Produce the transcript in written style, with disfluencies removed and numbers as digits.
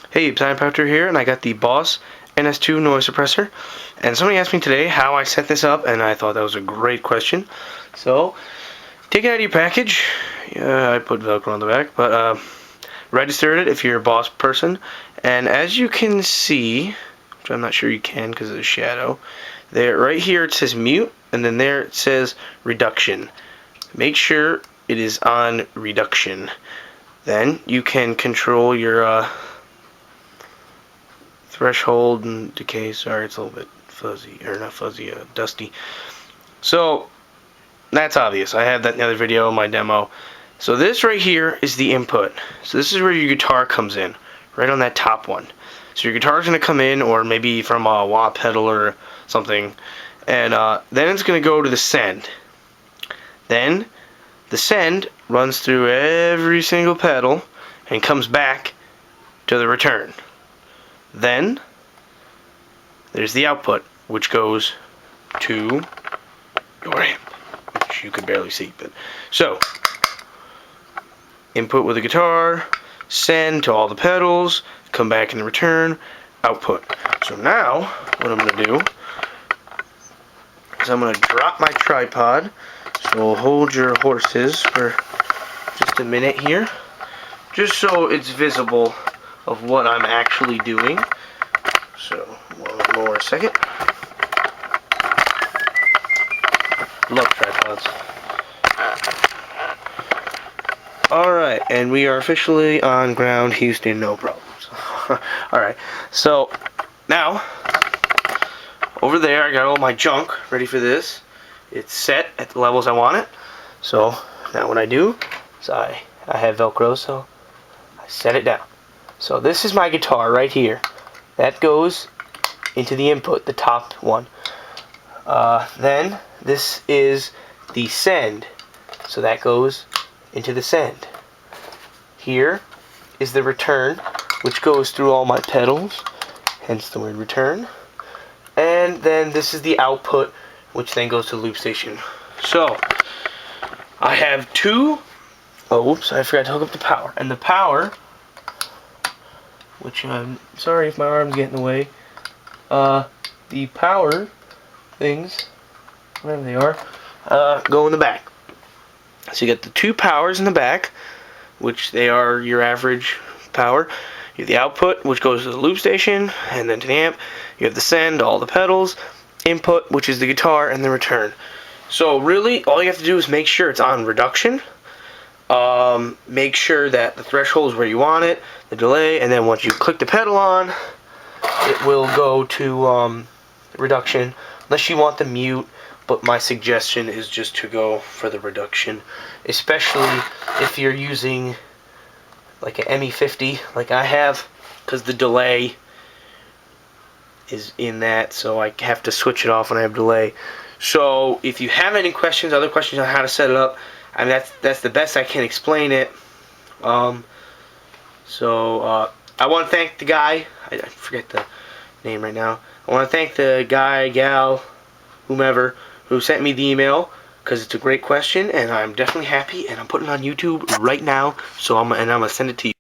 Hey, Pactor here, and I got the Boss Ns-2 noise suppressor. And somebody asked me today how I set this up, and I thought that was a great question. So, take it out of your package. Yeah, I put Velcro on the back, but register it if you're a Boss person. And as you can see, which I'm not sure you can because of the shadow, there, right here it says mute, and then there it says reduction. Make sure it is on reduction. Then you can control your threshold and decay. Sorry, it's a little bit fuzzy, or not fuzzy, dusty. So that's obvious. I had that in the other video, my demo. So this right here is the input. So this is where your guitar comes in, right on that top one. So your guitar is going to come in, or maybe from a wah pedal or something, and then it's going to go to the send. Then the send runs through every single pedal and comes back to the return. Then there's the output, which goes to your amp, which you can barely see. But so input with the guitar, send to all the pedals, come back in the return, output. So now what I'm going to do is I'm going to drop my tripod. So hold your horses for just a minute here, just so it's visible of what I'm actually doing. So one more second. Love tripods. Alright, and we are officially on ground, Houston, no problems. Alright, so now over there I got all my junk ready for this. It's set at the levels I want it. So now what I do is I have Velcro, so I set it down. So this is my guitar right here. That goes into the input, the top one. Then this is the send. So that goes into the send. Here is the return, which goes through all my pedals, hence the word return. And then this is the output, which then goes to the loop station. So I have two. Oh, oops! I forgot to hook up the power. And the power, which I'm sorry if my arms get in the way. The power things, whatever they are, go in the back. So you get the two powers in the back, which they are your average power. You have the output, which goes to the loop station, and then to the amp. You have the send, all the pedals, input, which is the guitar, and the return. So really, all you have to do is make sure it's on reduction. Make sure that the threshold is where you want it, the delay, and then once you click the pedal on, it will go to reduction, unless you want the mute. But my suggestion is just to go for the reduction, especially if you're using like an ME50 like I have, because the delay is in that, so I have to switch it off when I have delay. So if you have any questions, other questions on how to set it up, I mean that's the best I can explain it. I want to thank the guy. I forget the name right now. I want to thank the guy, gal, whomever, who sent me the email, because it's a great question, and I'm definitely happy, and I'm putting it on YouTube right now, so I'm gonna send it to you.